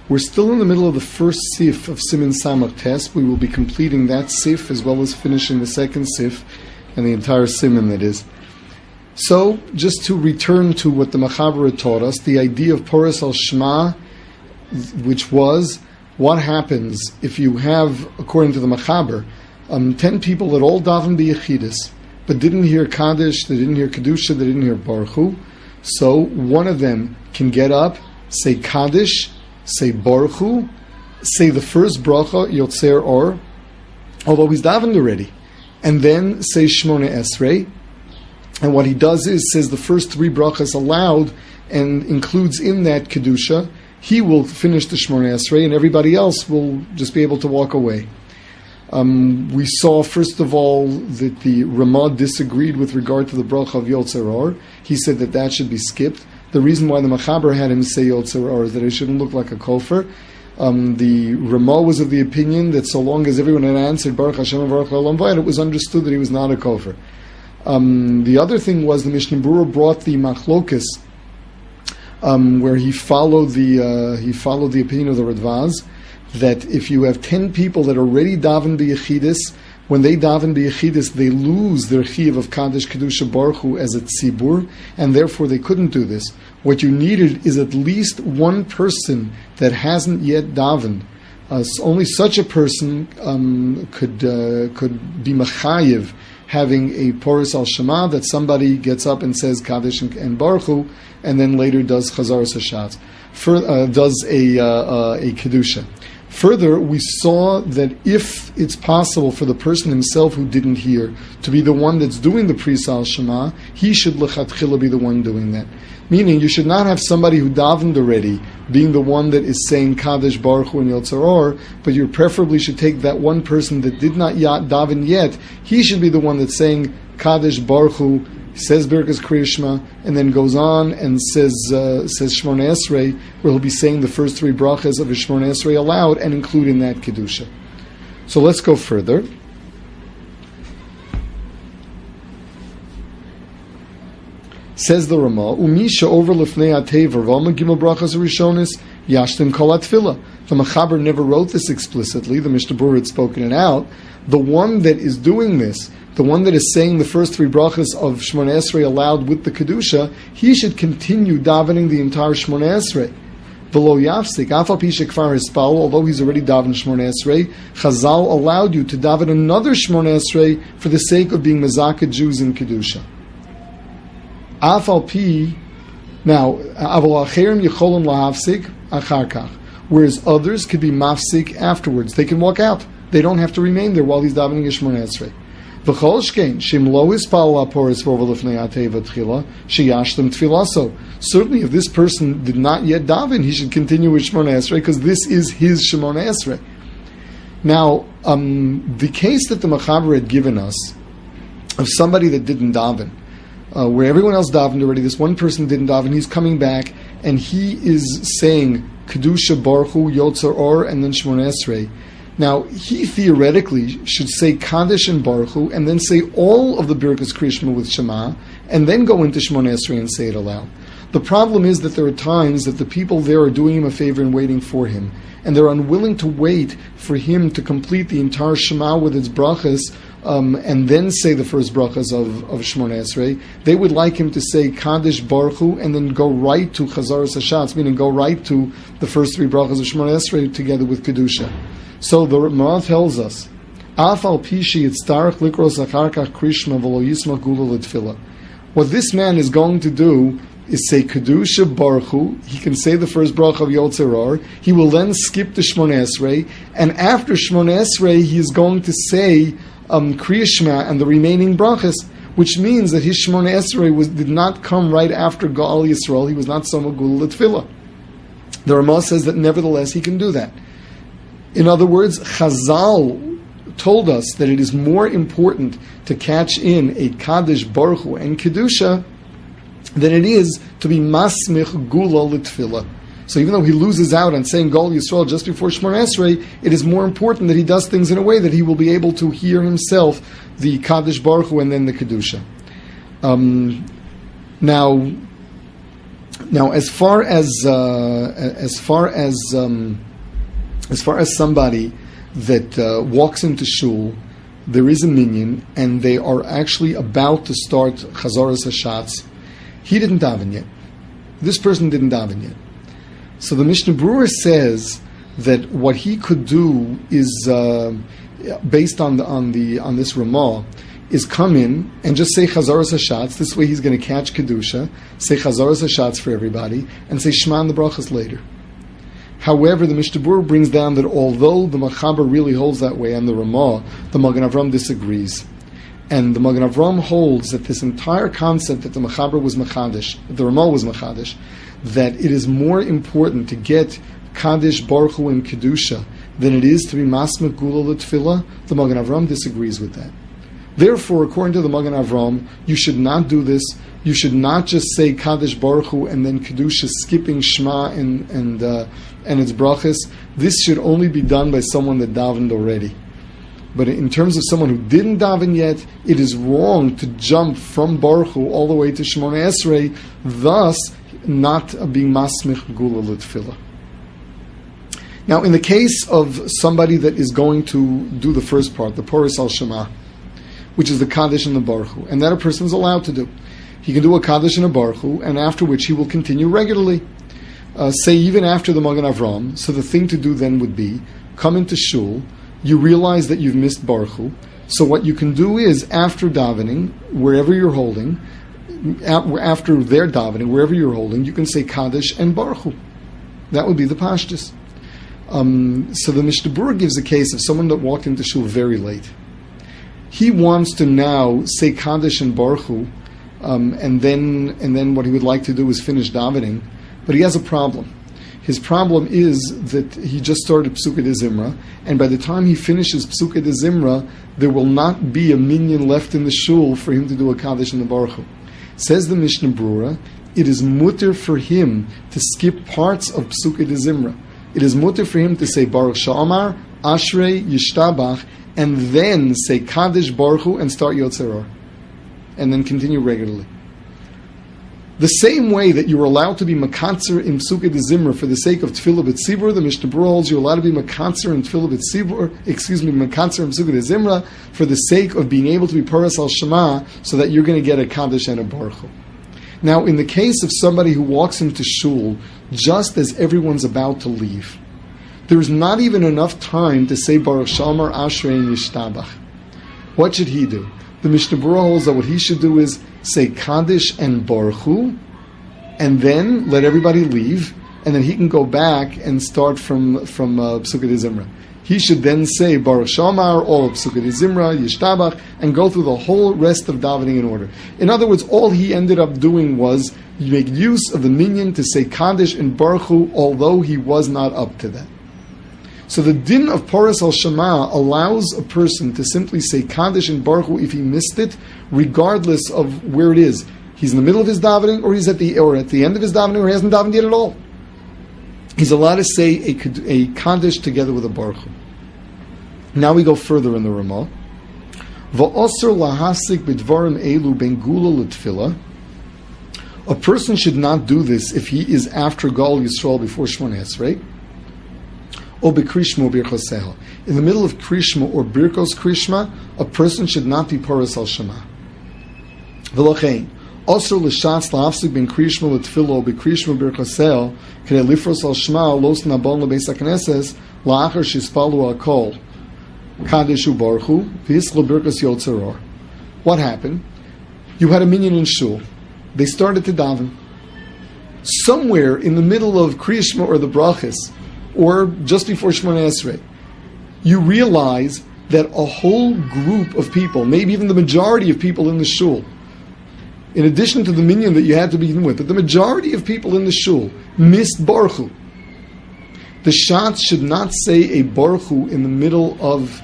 We're still in the middle of the first sif of Siman Samach Tes. We will be completing that sif as well as finishing the second sif and the entire Siman that is. So, just to return to what the Mechaber taught us, the idea of Poros al Shema, which was, what happens if you have, according to the Mechaber, 10 people that all daven b'yechidus, but didn't hear Kaddish, they didn't hear Kedusha, they didn't hear Baruch Hu. So, one of them can get up, say Kaddish, say Baruch Hu, say the first bracha, Yotzer Or, although he's davened already, and then say Shmona Esrei. And what he does is says the first three brachas aloud and includes in that Kedusha. He will finish the Shmona Esrei and everybody else will just be able to walk away. We saw, first of all, that the Ramah disagreed with regard to the bracha of Yotzer Or. He said that should be skipped. The reason why the Mechaber had him say Yotzer Or is that it shouldn't look like a kofar. The Ramah was of the opinion that so long as everyone had answered Baruch Hashem Baruch Olam Vayed, it was understood that he was not a kofar. The other thing was the Mishnah Berurah brought the Machlokas, where he followed the opinion of the Radvaz, that if you have 10 people that already daven b'yechidus, when they daven b'yechidus, they lose their chiyuv of Kaddish Kedusha Baruch Hu as a tzibur, and therefore they couldn't do this. What you needed is at least one person that hasn't yet davened. Only such a person could be machayev, having a Poros al Shema, that somebody gets up and says Kaddish and Baruch Hu, and then later does Chazaras Hashatz, does a Kedusha. Further, we saw that if it's possible for the person himself who didn't hear to be the one that's doing the Pris al Shema, he should lechatchila be the one doing that. Meaning, you should not have somebody who davened already being the one that is saying Kaddish, Baruch Hu, and Yotzer Or, but you preferably should take that one person that did not daven yet. He should be the one that's saying Kaddish, Baruch Hu, says Birkas Kriya Shema, and then goes on and says Shmona Esrei, where he'll be saying the first three brachas of his Shmona Esrei aloud and include in that Kedusha. So let's go further. Says the Ramah, Umisha over lefnei atever v'alma gimel brachas rishonis yashtem kol atfila. The Mechaber never wrote this explicitly. The Mishnah Berurah had spoken it out. The one that is doing this, the one that is saying the first three brachas of Shmona Esrei aloud with the Kedusha, he should continue davening the entire Shmona Esrei. V'lo yafsik, afal pi shekfar hispal, although he's already davened Shmona Esrei, Chazal allowed you to daven another Shmona Esrei for the sake of being Mezakah Jews in Kedusha. Afal pi, now, aval acherim yecholim lahafsik achar kach, whereas others could be mafsik afterwards. They can walk out. They don't have to remain there while he's davening Shmona Esrei. V'chol shkein shim lo hispal laporis v'over lefnei ateva tchila sheyashtem tfilaso. Certainly, if this person did not yet daven, he should continue with Shmona Esrei because this is his Shmona Esrei. Now, the case that the Mechaber had given us of somebody that didn't daven, where everyone else davened already, this one person didn't daven, he's coming back and he is saying Kedusha, Baruch Hu, Yotzer Or, and then Shmona Esrei. Now, he theoretically should say Kaddish and Baruch Hu, and then say all of the Birkas Kriya Shema with Shema, and then go into Shmona Esrei and say it aloud. The problem is that there are times that the people there are doing him a favor and waiting for him, and they're unwilling to wait for him to complete the entire Shema with its brachas, and then say the first brachas of Shmona Esrei. They would like him to say Kaddish, Baruch Hu, and then go right to Chazaras Hashatz, meaning go right to the first three brachas of Shmona Esrei together with Kedusha. So the Ramah tells us, Afal pishi yitztarach likros achar kach krishma v'lo yismach gula l'tfila. What this man is going to do is say Kedusha Baruch Hu. He can say the first bracha of Yotzer Or. He will then skip to Shmona Esrei, and after Shmona Esrei, he is going to say Kriya Shema and the remaining brachas, which means that his Shmona Esrei did not come right after Gal Yisrael. He was not Soma Gula L'Tfilah. The Ramah says that nevertheless he can do that. In other words, Chazal told us that it is more important to catch in a Kaddish, Baruch Hu, and Kedusha than it is to be Masmich Gula L'Tfilah. So even though he loses out on saying Gal Yisrael just before Shmona Esrei, it is more important that he does things in a way that he will be able to hear himself the Kaddish, Baruch Hu, and then the Kedusha. Now, Now, as far as somebody that walks into shul, there is a minyan, and they are actually about to start chazaras hashatz. He didn't daven yet. This person didn't daven yet. So the Mishnah Berurah says that what he could do is, based on this Ramah, is come in and just say chazaras hashatz. This way he's going to catch kedusha, say chazaras hashatz for everybody, and say shema and the brachas later. However, the Mishnah Berurah brings down that although the Machaber really holds that way and the Ramah, the Magen Avram disagrees. And the Magen Avram holds that this entire concept that the Machaber was Machadish, that the Ramah was Machadish, that it is more important to get Kaddish, Baruch Hu, and Kedusha than it is to be Masmech Gula L'Tfilah, the Magen Avram disagrees with that. Therefore, according to the Magen Avram, you should not do this. You should not just say Kaddish Baruch Hu and then Kedusha, skipping Shema and its brachas. This should only be done by someone that davened already. But in terms of someone who didn't daven yet, it is wrong to jump from Baruch Hu all the way to Shemona Esrei, thus not being Masmich Gula L'Tfilah. Now, in the case of somebody that is going to do the first part, the Poris al Shema, which is the Kaddish and the Baruch Hu, and that a person is allowed to do. He can do a Kaddish and a Baruch Hu, and after which he will continue regularly. Say even after the Magen Avram, so the thing to do then would be, come into shul, you realize that you've missed Baruch Hu, so what you can do is, after davening, wherever you're holding, after their davening, wherever you're holding, you can say Kaddish and Baruch Hu. That would be the Pashtus. So the Mishnah Berurah gives a case of someone that walked into shul very late. He wants to now say Kaddish and Baruch Hu, and then what he would like to do is finish davening, but he has a problem. His problem is that he just started Psukei de Zimra, and by the time he finishes Psukei de Zimra, there will not be a minyan left in the shul for him to do a Kaddish and a Baruch Hu. Says the Mishnah Berurah, it is mutter for him to skip parts of Psukei de Zimra. It is mutter for him to say Baruch Sha'amar, Ashrei, Yishtabach, and then say Kaddish Baruch Hu and start Yotzer Or, and then continue regularly. The same way that you are allowed to be makatzer in Psukei de Zimra for the sake of Tefillah B'Tzibur, the Mishnah Berurah holds you're allowed to be makatzer in Tefillah B'Tzibur, makatzer in Psukei de Zimra for the sake of being able to be Paras al Shema, so that you're going to get a Kaddish and a Baruch Hu. Now, in the case of somebody who walks into shul just as everyone's about to leave, there is not even enough time to say Baruch Shamar Ashrei and Yishtabach. What should he do? The Mishnah Berurah holds that what he should do is say Kaddish and Baruch Hu, and then let everybody leave, and then he can go back and start from Psukei de Zimra. He should then say Baruch Shamar, all of Psukei de Zimra, Yishtabach, and go through the whole rest of davening in order. In other words, all he ended up doing was make use of the minyan to say Kaddish and Baruch Hu, although he was not up to that. So the din of Paras al Shema allows a person to simply say Kaddish and Baruch Hu if he missed it, regardless of where it is. He's in the middle of his davening, or he's at the end of his davening, or he hasn't davened yet at all. He's allowed to say a Kaddish together with a Baruch Hu. Now we go further in the Ramah. Va'osr lahasik b'dvarim elu ben gula l'tfilah. A person should not do this if he is after Gal Yisrael before Shemona Esrei. Or Krishma or Birchos. In the middle of Krishma or Birkos Krishma, a person should not be Paras al Shema. V'lochein, Osr l'shatz la'afsik ben Krishma l'tfilo or Krishma Birchos k'nei lifros al Shema los nabon l'beis HaKnesses la'achar shispalu akol Kaddish u Baruch Hu v'hislo Birkos Yotzer Or. What happened? You had a minyan in shul. They started to daven. Somewhere in the middle of Krishma or the brachas, or just before Shemona Esrei, you realize that a whole group of people, maybe even the majority of people in the shul, in addition to the minyan that you had to begin with, but the majority of people in the shul missed Baruch Hu. The shatz should not say a Baruch Hu in the middle of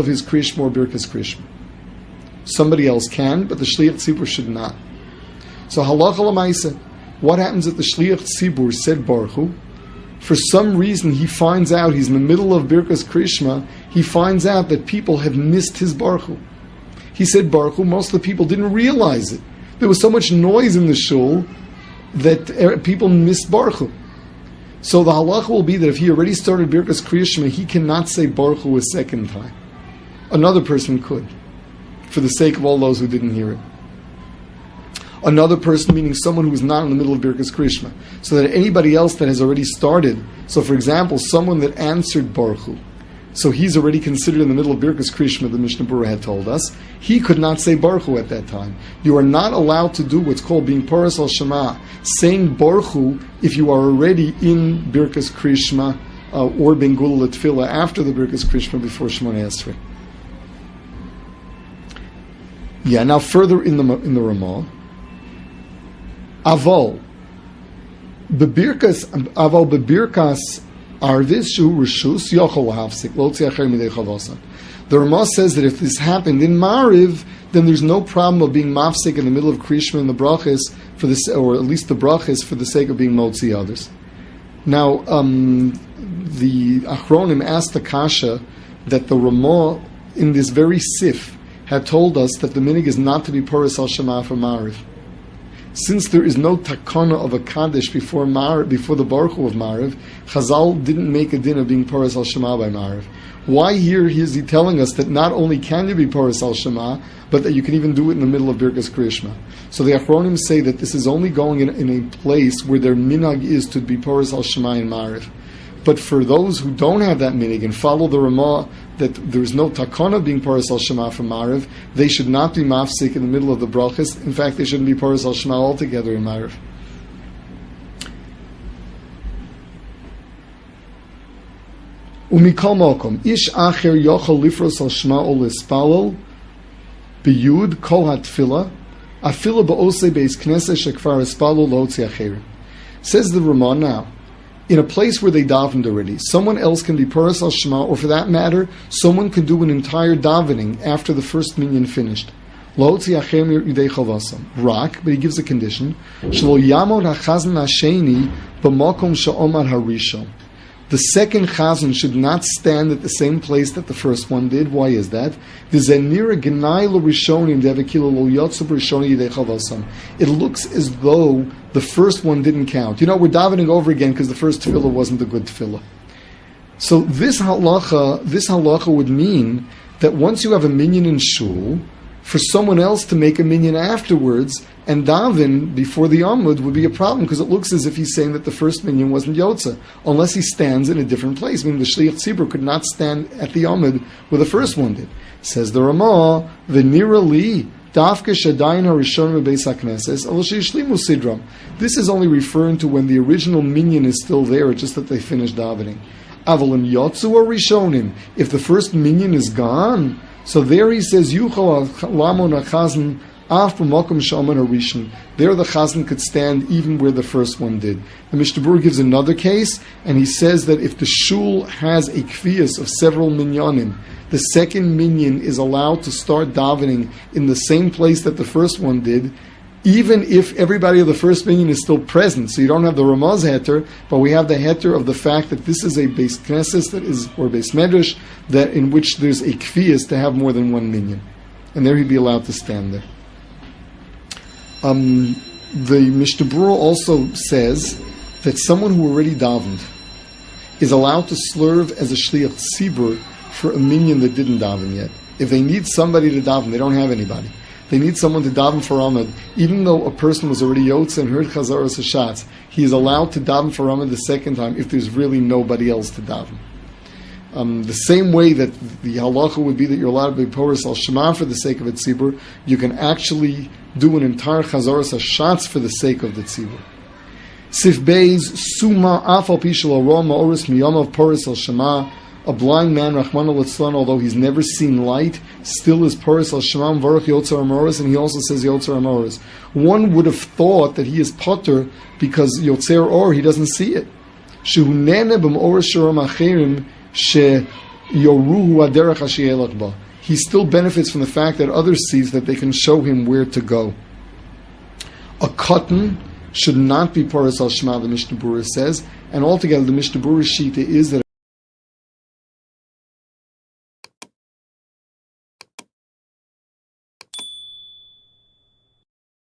his Krishma or Birkas Krishma. Somebody else can, but the Shliach Tzibur should not. So halacha l'maisa, what happens if the Shliach Tzibur said Baruch Hu? For some reason, he finds out he's in the middle of Birkas Krishma. He finds out that people have missed his Baruch Hu. He said Baruch Hu. Most of the people didn't realize it. There was so much noise in the shul that people miss Baruch Hu. So the halacha will be that if he already started Birkas Kriya Shema, he cannot say Baruch Hu a second time. Another person could, for the sake of all those who didn't hear it. Another person, meaning someone who is not in the middle of Birkas Kriya Shema, so that anybody else that has already started, so for example, someone that answered Baruch Hu, so he's already considered in the middle of Birkas Kriya Shema, the Mishnah Berurah had told us, he could not say Baruch Hu at that time. You are not allowed to do what's called being Paras al Shema, saying Baruch Hu if you are already in Birkas Kriya Shema or Ben Gula Tefillah after the Birkas Kriya Shema before Shemona Esrei. Yeah, now further in the Ramah, Aval bebirkas arvis shu rishus yochol lahafsik lo tziacher midei chavasa. The Ramah says that if this happened in Mariv, then there's no problem of being mafsik in the middle of Krishma and the brachas for this, or at least the brachas for the sake of being motzi others. Now, the Achronim asked the kasha that the Ramah in this very sif had told us that the minig is not to be paras al shema for Mariv. Since there is no takana of a kaddish before the Baruch Hu of Mariv, Chazal didn't make a din of being paras al shema by Mariv. Why here is he telling us that not only can you be paras al shema, but that you can even do it in the middle of Birkas Kriya Shema? So the Achronim say that this is only going in a place where their minhag is to be paras al shema in Mariv. But for those who don't have that minhag and follow the Ramah that there is no takana being paras al shema from Mariv, they should not be mafsik in the middle of the brachas. In fact, they shouldn't be paras al shema altogether in Mariv. Umikol mokom ish acher yochol lifros al shema ol ispalol biyud kol hatfila afila ba'osei beis knesset shekvar ispalol lo tziacherim. Says the Ramah now, in a place where they davened already, someone else can be paras al shema, or for that matter, someone could do an entire davening after the first minyan finished. Lo tziachem yidei chavasam. Rak, but he gives a condition. Shelo yamod hachazan hasheni b'makom she'omar harishon. The second chazan should not stand at the same place that the first one did. Why is that? It looks as though the first one didn't count. You know, we're davening over again because the first tefillah wasn't a good tefillah. So this halacha would mean that once you have a minyan in shul, for someone else to make a minyan afterwards and daven before the Amud would be a problem, because it looks as if he's saying that the first minyan wasn't Yotza, unless he stands in a different place. I mean, the Shliach Tzibur could not stand at the Amud where the first one did. Says the Ramah, V'nira li dafka shadayin harishon bebeis hakneses al sheishlimu sidram. This is only referring to when the original minyan is still there, just that they finished davening. Avalim Yotzu or Rishonim. If the first minyan is gone, so there he says, Yuchal lamon hachazan af b'makom she'omar harishon. There the chazan could stand even where the first one did. The Mishnah Berurah gives another case, and he says that if the shul has a kfiyas of several minyanim, the second minyan is allowed to start davening in the same place that the first one did, even if everybody of the first minyan is still present. So you don't have the Ramaz heter, but we have the heter of the fact that this is a beis knesses that is, or beis medrash, that in which there's a kfiyas to have more than one minyan, and there he'd be allowed to stand there. The Mishnah Berurah also says that someone who already davened is allowed to serve as a shliach tzibur for a minyan that didn't daven yet. If they need somebody to daven, they don't have anybody. They need someone to daven for Amud. Even though a person was already Yotze and heard Chazaras Hashatz, he is allowed to daven for Amud the second time if there's really nobody else to daven. The same way that the halacha would be that you're allowed to be Poras al Shema for the sake of a tzibur, you can actually do an entire Chazaras Hashatz for the sake of the tzibur. Sif Beis Suma Afal Pishal Aroma Oris Miyamav Poras al Shema. A blind man, Rahman al-Itzlan, although he's never seen light, still is Paras al-Shemam Varach Yotzar Amoris, and he also says Yotzar Amoris. One would have thought that he is Potter because Yotzer Or, he doesn't see it. Shehunene b'm'oris shoram acherim sheyoruhu aderech hashiyelach ba. He still benefits from the fact that others sees that they can show him where to go. A cotton should not be Paras al-Shema, the Mishnah Berurah says, and altogether the Mishnah Berurah Shita is that